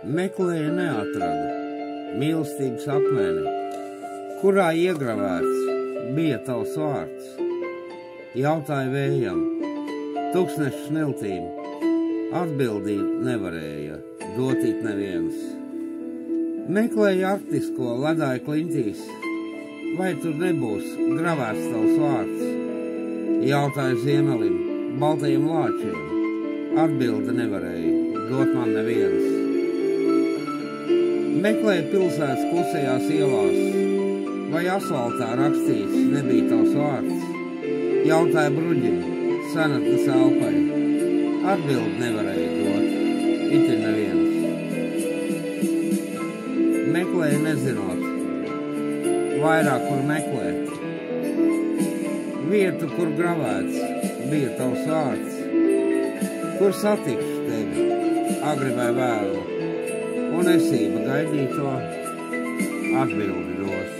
Meklēju, neatradu mīlestības akmeni, kurā iegravēts bija tavs vārds. Jautāju vējam, tūkstnešu smiltīm, atbildīt nevarēja, dotīt neviens. Meklēju arktisko ledāju kliņķīs, vai tur nebūs gravēts tavs vārds. Jautāju ziemelim, baltajiem lāčiem, atbildi nevarēja, dot man neviens. Meklēju pilsētas klusajās ielās, vai asfaltā rakstīts nebija tavs vārds. Jautāju bruģim, senatnes elpai, atbildi nevarēja dot, itin neviens. Meklēju nezinot, vairāk kur meklēt. Vietu, kur gravēts, bija tavs vārds, kur satikšu tevi, agri vai vēlu, un esība gaidīto atbildi dos.